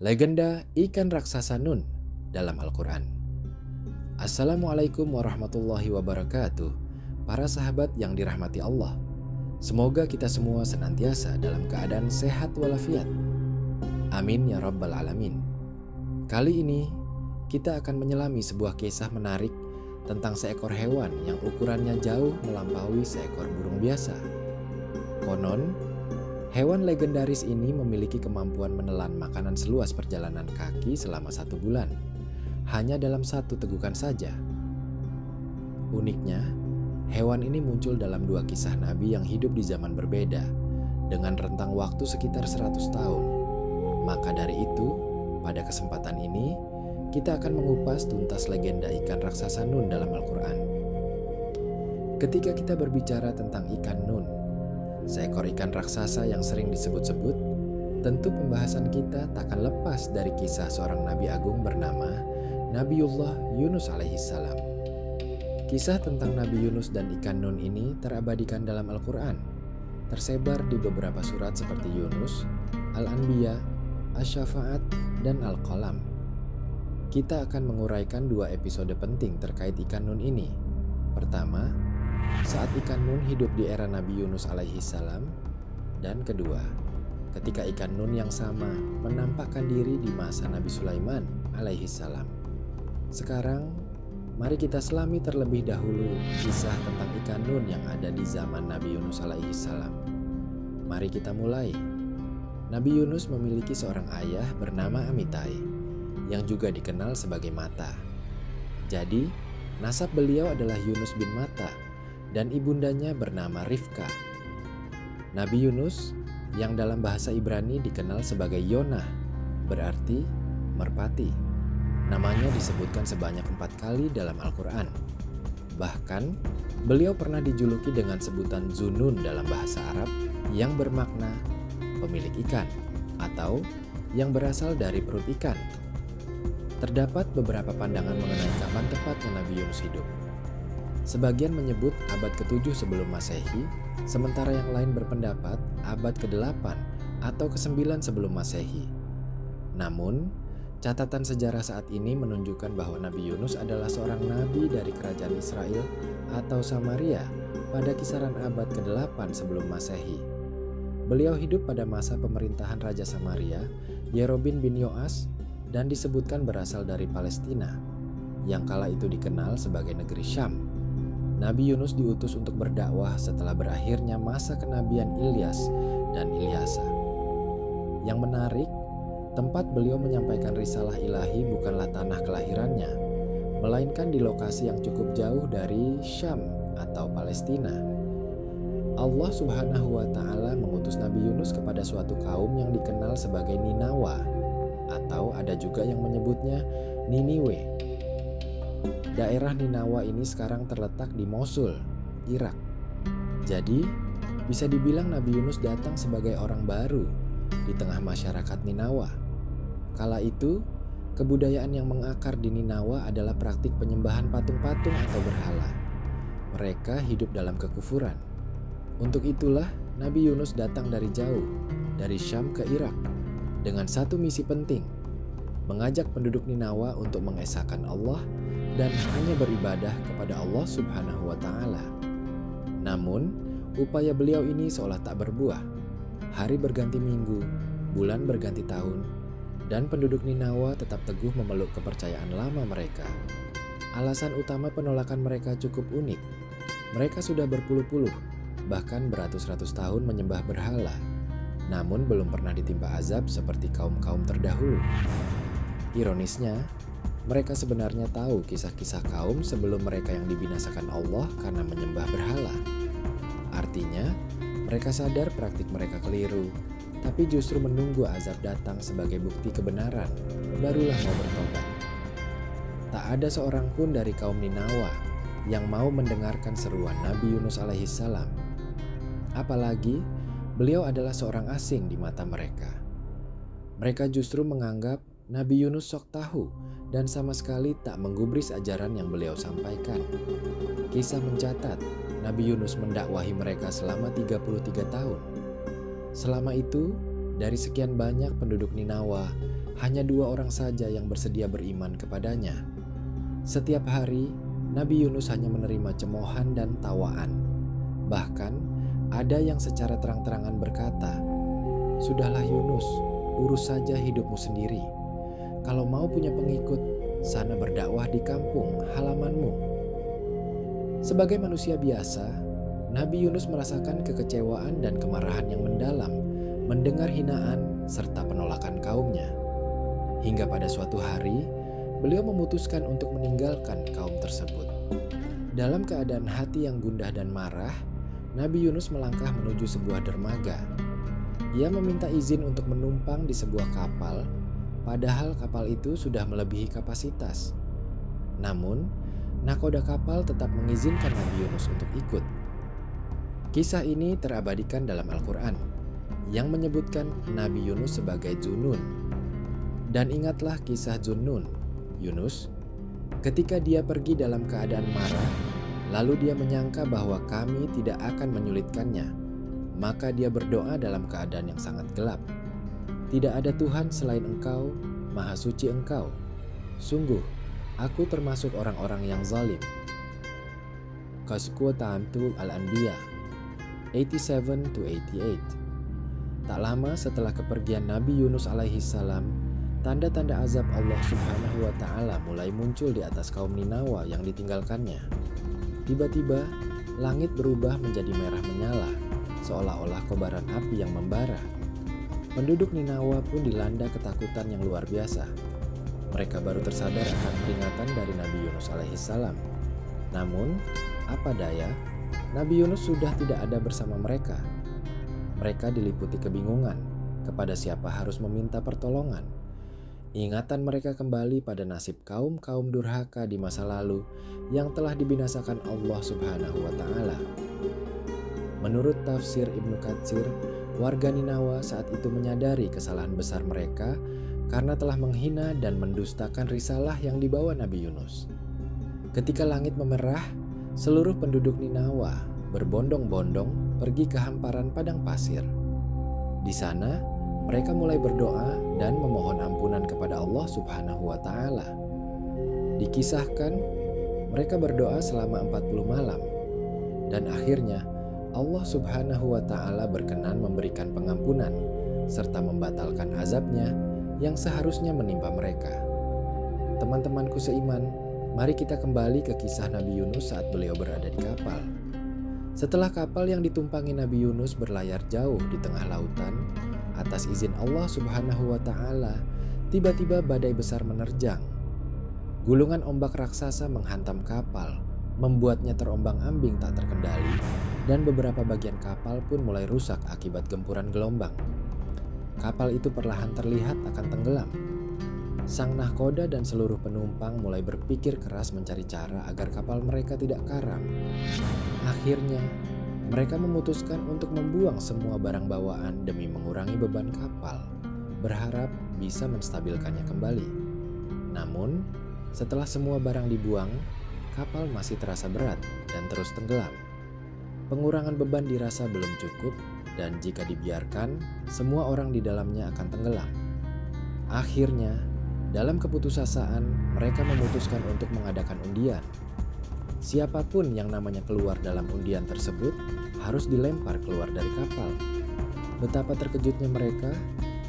Legenda ikan raksasa Nun dalam Al-Quran. Assalamualaikum warahmatullahi wabarakatuh. Para sahabat yang dirahmati Allah, semoga kita semua senantiasa dalam keadaan sehat walafiat. Amin ya rabbal alamin. Kali ini kita akan menyelami sebuah kisah menarik tentang seekor hewan yang ukurannya jauh melampaui seekor burung biasa. Konon, hewan legendaris ini memiliki kemampuan menelan makanan seluas perjalanan kaki selama 1 bulan, hanya dalam 1 tegukan saja. Uniknya, hewan ini muncul dalam 2 kisah Nabi yang hidup di zaman berbeda, dengan rentang waktu sekitar 100 tahun. Maka dari itu, pada kesempatan ini, kita akan mengupas tuntas legenda ikan raksasa Nun dalam Al-Quran. Ketika kita berbicara tentang ikan Nun, seekor ikan raksasa yang sering disebut-sebut, tentu pembahasan kita takkan lepas dari kisah seorang Nabi Agung bernama Nabiullah Yunus alaihissalam. Kisah tentang Nabi Yunus dan ikan Nun ini terabadikan dalam Al-Quran, tersebar di beberapa surat seperti Yunus, Al-Anbiya, Asy-Syafa'at, dan Al-Qalam. Kita akan menguraikan 2 episode penting terkait ikan Nun ini. Pertama, saat ikan Nun hidup di era Nabi Yunus alaihissalam, dan kedua, ketika ikan Nun yang sama menampakkan diri di masa Nabi Sulaiman alaihissalam. Sekarang, mari kita selami terlebih dahulu kisah tentang ikan Nun yang ada di zaman Nabi Yunus alaihissalam. Mari kita mulai. Nabi Yunus memiliki seorang ayah bernama Amitai, yang juga dikenal sebagai Mata. Jadi, nasab beliau adalah Yunus bin Mata, dan ibundanya bernama Rifka. Nabi Yunus yang dalam bahasa Ibrani dikenal sebagai Yonah, berarti merpati. Namanya disebutkan sebanyak 4 kali dalam Al-Quran. Bahkan beliau pernah dijuluki dengan sebutan Zunun dalam bahasa Arab yang bermakna pemilik ikan atau yang berasal dari perut ikan. Terdapat beberapa pandangan mengenai kapan tepatnya Nabi Yunus hidup. Sebagian menyebut abad ke-7 sebelum Masehi, sementara yang lain berpendapat abad ke-8 atau ke-9 sebelum Masehi. Namun, catatan sejarah saat ini menunjukkan bahwa Nabi Yunus adalah seorang nabi dari kerajaan Israel atau Samaria pada kisaran abad ke-8 sebelum Masehi. Beliau hidup pada masa pemerintahan Raja Samaria, Yerobin bin Yoas, dan disebutkan berasal dari Palestina, yang kala itu dikenal sebagai negeri Syam. Nabi Yunus diutus untuk berdakwah setelah berakhirnya masa kenabian Ilyas dan Ilyasa. Yang menarik, tempat beliau menyampaikan risalah ilahi bukanlah tanah kelahirannya, melainkan di lokasi yang cukup jauh dari Syam atau Palestina. Allah Subhanahu wa Ta'ala mengutus Nabi Yunus kepada suatu kaum yang dikenal sebagai Ninawa, atau ada juga yang menyebutnya Niniwe. Daerah Ninawa ini sekarang terletak di Mosul, Irak. Jadi, bisa dibilang Nabi Yunus datang sebagai orang baru di tengah masyarakat Ninawa. Kala itu, kebudayaan yang mengakar di Ninawa adalah praktik penyembahan patung-patung atau berhala. Mereka hidup dalam kekufuran. Untuk itulah Nabi Yunus datang dari jauh, dari Syam ke Irak, dengan satu misi penting, mengajak penduduk Ninawa untuk mengesahkan Allah dan hanya beribadah kepada Allah Subhanahu wa Ta'ala. Namun, upaya beliau ini seolah tak berbuah. Hari berganti minggu, bulan berganti tahun, dan penduduk Ninawa tetap teguh memeluk kepercayaan lama mereka. Alasan utama penolakan mereka cukup unik. Mereka sudah berpuluh-puluh, bahkan beratus-ratus tahun menyembah berhala, namun belum pernah ditimpa azab seperti kaum-kaum terdahulu. Ironisnya, mereka sebenarnya tahu kisah-kisah kaum sebelum mereka yang dibinasakan Allah karena menyembah berhala. Artinya, mereka sadar praktik mereka keliru, tapi justru menunggu azab datang sebagai bukti kebenaran, barulah mau bertobat. Tak ada seorang pun dari kaum Ninawa yang mau mendengarkan seruan Nabi Yunus alaihissalam. Apalagi, beliau adalah seorang asing di mata mereka. Mereka justru menganggap Nabi Yunus sok tahu dan sama sekali tak menggubris ajaran yang beliau sampaikan. Kisah mencatat, Nabi Yunus mendakwahi mereka selama 33 tahun. Selama itu, dari sekian banyak penduduk Ninawa, hanya 2 orang saja yang bersedia beriman kepadanya. Setiap hari, Nabi Yunus hanya menerima cemoohan dan tawaan. Bahkan, ada yang secara terang-terangan berkata, "Sudahlah Yunus, urus saja hidupmu sendiri. Kalau mau punya pengikut, sana berdakwah di kampung halamanmu." Sebagai manusia biasa, Nabi Yunus merasakan kekecewaan dan kemarahan yang mendalam mendengar hinaan serta penolakan kaumnya. Hingga pada suatu hari, beliau memutuskan untuk meninggalkan kaum tersebut. Dalam keadaan hati yang gundah dan marah, Nabi Yunus melangkah menuju sebuah dermaga. Ia meminta izin untuk menumpang di sebuah kapal, padahal kapal itu sudah melebihi kapasitas. Namun, nakoda kapal tetap mengizinkan Nabi Yunus untuk ikut. Kisah ini terabadikan dalam Al-Quran yang menyebutkan Nabi Yunus sebagai Zunnun. Dan ingatlah kisah Zunnun, Yunus, ketika dia pergi dalam keadaan marah, lalu dia menyangka bahwa kami tidak akan menyulitkannya, maka dia berdoa dalam keadaan yang sangat gelap. Tidak ada Tuhan selain Engkau, Maha Suci Engkau. Sungguh, aku termasuk orang-orang yang zalim. Qasqatantu Al-Anbiya 87-88. Tak lama setelah kepergian Nabi Yunus alaihi salam, tanda-tanda azab Allah Subhanahu wa Ta'ala mulai muncul di atas kaum Ninawa yang ditinggalkannya. Tiba-tiba, langit berubah menjadi merah menyala, seolah-olah kobaran api yang membara. Penduduk Ninawa pun dilanda ketakutan yang luar biasa. Mereka baru tersadar akan peringatan dari Nabi Yunus alaihi salam. Namun, apa daya, Nabi Yunus sudah tidak ada bersama mereka. Mereka diliputi kebingungan kepada siapa harus meminta pertolongan. Ingatan mereka kembali pada nasib kaum-kaum durhaka di masa lalu yang telah dibinasakan Allah Subhanahu wa Ta'ala. Menurut tafsir Ibnu Katsir, warga Ninawa saat itu menyadari kesalahan besar mereka karena telah menghina dan mendustakan risalah yang dibawa Nabi Yunus. Ketika langit memerah, seluruh penduduk Ninawa berbondong-bondong pergi ke hamparan padang pasir. Di sana, mereka mulai berdoa dan memohon ampunan kepada Allah Subhanahu wa Ta'ala. Dikisahkan, mereka berdoa selama 40 malam. Dan akhirnya, Allah Subhanahu wa Ta'ala berkenan memberikan pengampunan serta membatalkan azabnya yang seharusnya menimpa mereka. Teman-temanku seiman, mari kita kembali ke kisah Nabi Yunus saat beliau berada di kapal. Setelah kapal yang ditumpangi Nabi Yunus berlayar jauh di tengah lautan, atas izin Allah Subhanahu wa Ta'ala, tiba-tiba badai besar menerjang. Gulungan ombak raksasa menghantam kapal, membuatnya terombang-ambing tak terkendali, dan beberapa bagian kapal pun mulai rusak akibat gempuran gelombang. Kapal itu perlahan terlihat akan tenggelam. Sang nahkoda dan seluruh penumpang mulai berpikir keras mencari cara agar kapal mereka tidak karam. Akhirnya, mereka memutuskan untuk membuang semua barang bawaan demi mengurangi beban kapal, berharap bisa menstabilkannya kembali. Namun, setelah semua barang dibuang, kapal masih terasa berat dan terus tenggelam. Pengurangan beban dirasa belum cukup, dan jika dibiarkan, semua orang di dalamnya akan tenggelam. Akhirnya, dalam keputusasaan, mereka memutuskan untuk mengadakan undian. Siapapun yang namanya keluar dalam undian tersebut harus dilempar keluar dari kapal. Betapa terkejutnya mereka,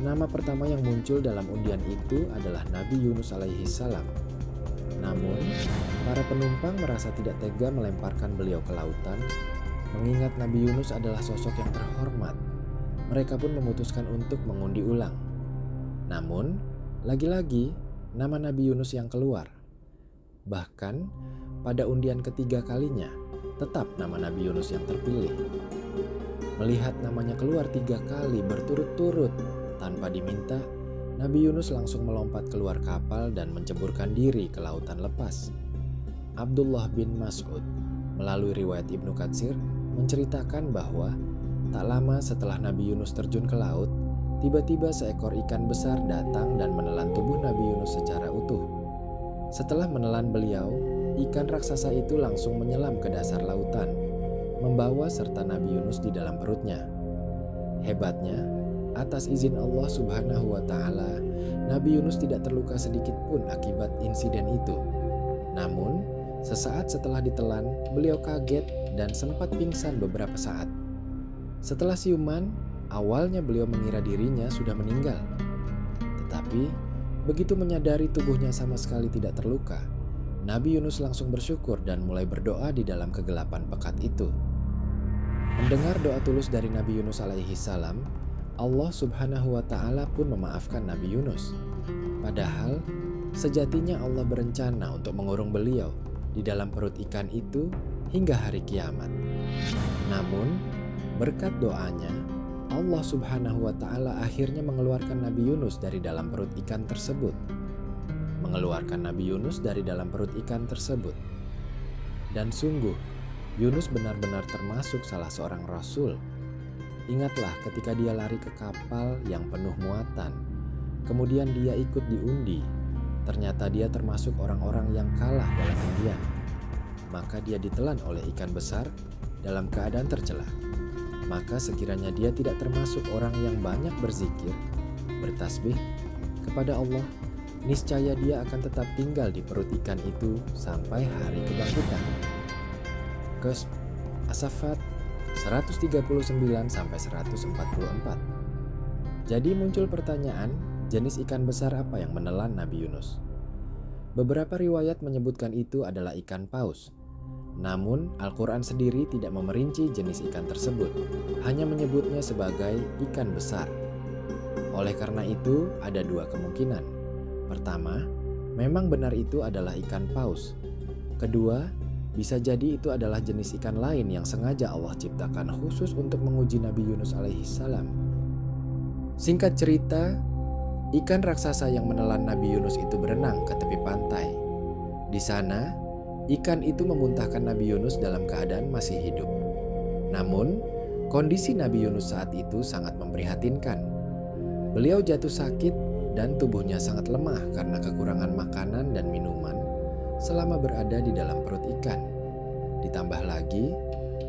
nama pertama yang muncul dalam undian itu adalah Nabi Yunus alaihi salam. Namun, para penumpang merasa tidak tega melemparkan beliau ke lautan, mengingat Nabi Yunus adalah sosok yang terhormat. Mereka pun memutuskan untuk mengundi ulang. Namun, lagi-lagi nama Nabi Yunus yang keluar. Bahkan, pada undian ketiga kalinya, tetap nama Nabi Yunus yang terpilih. Melihat namanya keluar 3 kali berturut-turut tanpa diminta, Nabi Yunus langsung melompat keluar kapal dan menceburkan diri ke lautan lepas. Abdullah bin Mas'ud melalui riwayat Ibnu Katsir menceritakan bahwa tak lama setelah Nabi Yunus terjun ke laut, tiba-tiba seekor ikan besar datang dan menelan tubuh Nabi Yunus secara utuh. Setelah menelan beliau, ikan raksasa itu langsung menyelam ke dasar lautan, membawa serta Nabi Yunus di dalam perutnya. Hebatnya, Atas izin Allah Subhanahu wa Ta'ala, Nabi Yunus tidak terluka sedikit pun akibat insiden itu. Namun, sesaat setelah ditelan, beliau kaget dan sempat pingsan beberapa saat. Setelah siuman, awalnya beliau mengira dirinya sudah meninggal. Tetapi, begitu menyadari tubuhnya sama sekali tidak terluka, Nabi Yunus langsung bersyukur dan mulai berdoa di dalam kegelapan pekat itu. Mendengar doa tulus dari Nabi Yunus alaihi salam, Allah Subhanahu wa Ta'ala pun memaafkan Nabi Yunus. Padahal, sejatinya Allah berencana untuk mengurung beliau di dalam perut ikan itu hingga hari kiamat. Namun, berkat doanya, Allah Subhanahu wa Ta'ala akhirnya mengeluarkan Nabi Yunus dari dalam perut ikan tersebut. Dan sungguh, Yunus benar-benar termasuk salah seorang rasul. Ingatlah ketika dia lari ke kapal yang penuh muatan, kemudian dia ikut diundi. Ternyata dia termasuk orang-orang yang kalah dalam undian. Maka dia ditelan oleh ikan besar dalam keadaan tercela. Maka sekiranya dia tidak termasuk orang yang banyak berzikir, bertasbih kepada Allah, niscaya dia akan tetap tinggal di perut ikan itu sampai hari kebangkitan. As-Saffat 139-144. Jadi muncul pertanyaan, jenis ikan besar apa yang menelan Nabi Yunus? Beberapa riwayat menyebutkan itu adalah ikan paus. Namun Al-Quran sendiri tidak memerinci jenis ikan tersebut, hanya menyebutnya sebagai ikan besar. Oleh karena itu ada dua kemungkinan. Pertama, memang benar itu adalah ikan paus. Kedua, bisa jadi itu adalah jenis ikan lain yang sengaja Allah ciptakan khusus untuk menguji Nabi Yunus alaihi salam. Singkat cerita, ikan raksasa yang menelan Nabi Yunus itu berenang ke tepi pantai. Di sana, ikan itu memuntahkan Nabi Yunus dalam keadaan masih hidup. Namun, kondisi Nabi Yunus saat itu sangat memprihatinkan. Beliau jatuh sakit dan tubuhnya sangat lemah karena kekurangan makanan dan minuman selama berada di dalam perut ikan. Ditambah lagi,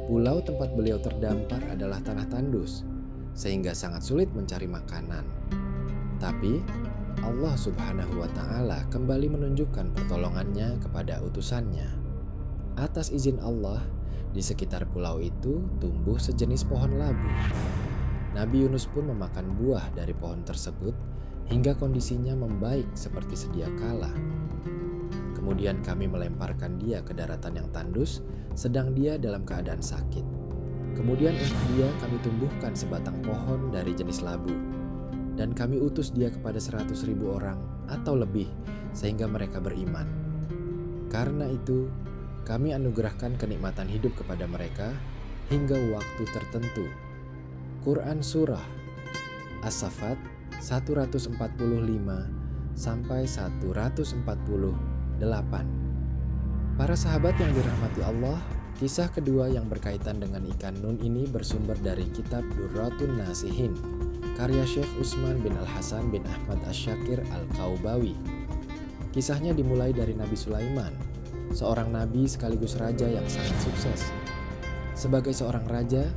pulau tempat beliau terdampar adalah tanah tandus, sehingga sangat sulit mencari makanan. Tapi, Allah Subhanahu wa Ta'ala kembali menunjukkan pertolongannya kepada utusannya. Atas izin Allah, di sekitar pulau itu tumbuh sejenis pohon labu. Nabi Yunus pun memakan buah dari pohon tersebut hingga kondisinya membaik seperti sedia kala. Kemudian kami melemparkan dia ke daratan yang tandus, sedang dia dalam keadaan sakit. Kemudian untuk dia kami tumbuhkan sebatang pohon dari jenis labu, dan kami utus dia kepada 100.000 orang atau lebih, sehingga mereka beriman. Karena itu, kami anugerahkan kenikmatan hidup kepada mereka hingga waktu tertentu. Quran Surah As-Saffat 145-148. Para sahabat yang dirahmati Allah, kisah kedua yang berkaitan dengan ikan nun ini bersumber dari kitab Durratun Nasihin, karya Syekh Utsman bin Al-Hasan bin Ahmad Asy-Syakir Al-Kaubawi. Kisahnya dimulai dari Nabi Sulaiman, seorang nabi sekaligus raja yang sangat sukses. Sebagai seorang raja,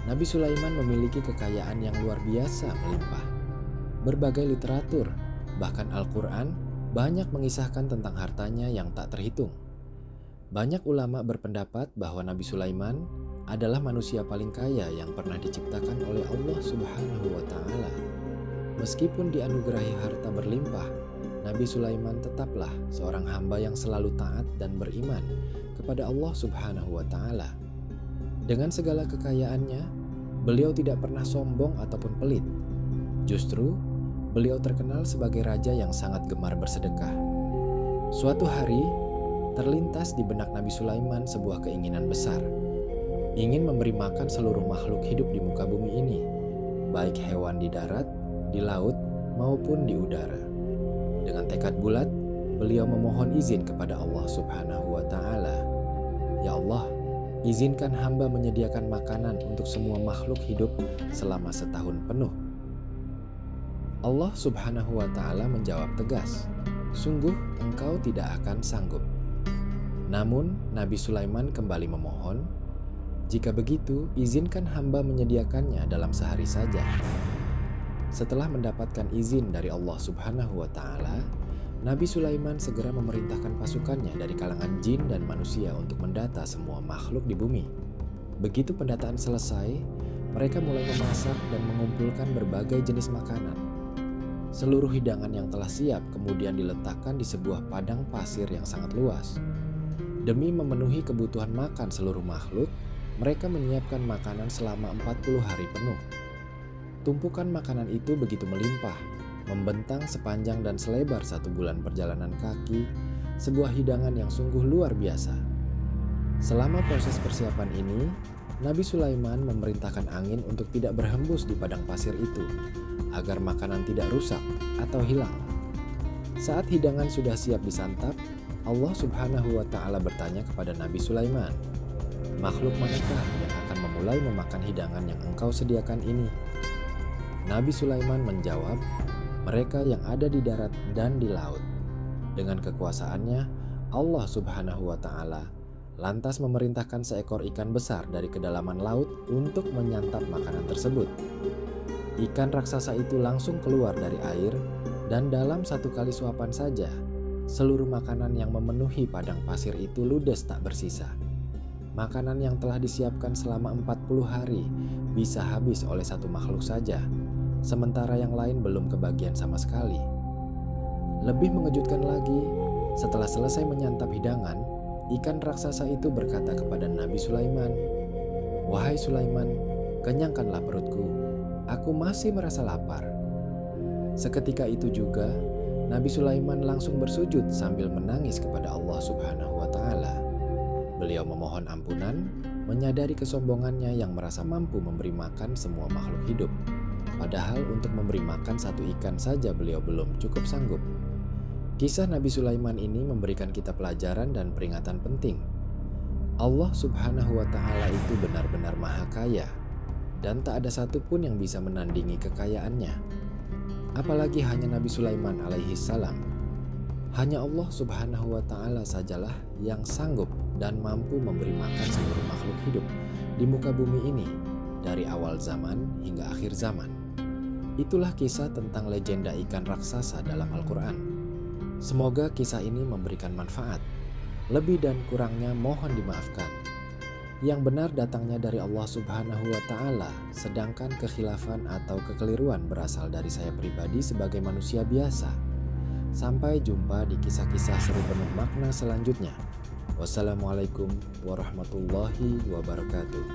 Nabi Sulaiman memiliki kekayaan yang luar biasa melimpah. Berbagai literatur, bahkan Al-Quran, banyak mengisahkan tentang hartanya yang tak terhitung. Banyak ulama berpendapat bahwa Nabi Sulaiman adalah manusia paling kaya yang pernah diciptakan oleh Allah Subhanahu wa Ta'ala. Meskipun dianugerahi harta berlimpah, Nabi Sulaiman tetaplah seorang hamba yang selalu taat dan beriman kepada Allah Subhanahu wa Ta'ala. Dengan segala kekayaannya, beliau tidak pernah sombong ataupun pelit. Justru, beliau terkenal sebagai raja yang sangat gemar bersedekah. Suatu hari, terlintas di benak Nabi Sulaiman sebuah keinginan besar. Ingin memberi makan seluruh makhluk hidup di muka bumi ini, baik hewan di darat, di laut, maupun di udara. Dengan tekad bulat, beliau memohon izin kepada Allah Subhanahu wa Ta'ala. Ya Allah, izinkan hamba menyediakan makanan untuk semua makhluk hidup selama setahun penuh. Allah Subhanahu wa Ta'ala menjawab tegas, sungguh engkau tidak akan sanggup. Namun Nabi Sulaiman kembali memohon, jika begitu izinkan hamba menyediakannya dalam sehari saja. Setelah mendapatkan izin dari Allah Subhanahu wa Ta'ala, Nabi Sulaiman segera memerintahkan pasukannya dari kalangan jin dan manusia untuk mendata semua makhluk di bumi. Begitu pendataan selesai, mereka mulai memasak dan mengumpulkan berbagai jenis makanan. Seluruh hidangan yang telah siap kemudian diletakkan di sebuah padang pasir yang sangat luas. Demi memenuhi kebutuhan makan seluruh makhluk, mereka menyiapkan makanan selama 40 hari penuh. Tumpukan makanan itu begitu melimpah, membentang sepanjang dan selebar 1 bulan perjalanan kaki, sebuah hidangan yang sungguh luar biasa. Selama proses persiapan ini, Nabi Sulaiman memerintahkan angin untuk tidak berhembus di padang pasir itu, agar makanan tidak rusak atau hilang. Saat hidangan sudah siap disantap, Allah Subhanahu wa Ta'ala bertanya kepada Nabi Sulaiman, "Makhluk manakah yang akan memulai memakan hidangan yang engkau sediakan ini?" Nabi Sulaiman menjawab, "Mereka yang ada di darat dan di laut." Dengan kekuasaannya, Allah Subhanahu wa Ta'ala lantas memerintahkan seekor ikan besar dari kedalaman laut untuk menyantap makanan tersebut. Ikan raksasa itu langsung keluar dari air, dan dalam 1 kali suapan saja, seluruh makanan yang memenuhi padang pasir itu ludes tak bersisa. Makanan yang telah disiapkan selama 40 hari bisa habis oleh 1 makhluk saja, sementara yang lain belum kebagian sama sekali. Lebih mengejutkan lagi, setelah selesai menyantap hidangan, ikan raksasa itu berkata kepada Nabi Sulaiman, "Wahai Sulaiman, kenyangkanlah perutku, aku masih merasa lapar." Seketika itu juga, Nabi Sulaiman langsung bersujud sambil menangis kepada Allah Subhanahu wa Ta'ala. Beliau memohon ampunan, menyadari kesombongannya yang merasa mampu memberi makan semua makhluk hidup. Padahal untuk memberi makan 1 ikan saja beliau belum cukup sanggup. Kisah Nabi Sulaiman ini memberikan kita pelajaran dan peringatan penting. Allah Subhanahu wa Ta'ala itu benar-benar maha kaya, dan tak ada satupun yang bisa menandingi kekayaannya. Apalagi hanya Nabi Sulaiman alaihi salam. Hanya Allah Subhanahu wa Ta'ala sajalah yang sanggup dan mampu memberi makan seluruh makhluk hidup di muka bumi ini dari awal zaman hingga akhir zaman. Itulah kisah tentang legenda ikan raksasa dalam Al-Quran. Semoga kisah ini memberikan manfaat. Lebih dan kurangnya mohon dimaafkan. Yang benar datangnya dari Allah Subhanahu wa Ta'ala, sedangkan kekhilafan atau kekeliruan berasal dari saya pribadi sebagai manusia biasa. Sampai jumpa di kisah-kisah seru penuh makna selanjutnya. Wassalamualaikum warahmatullahi wabarakatuh.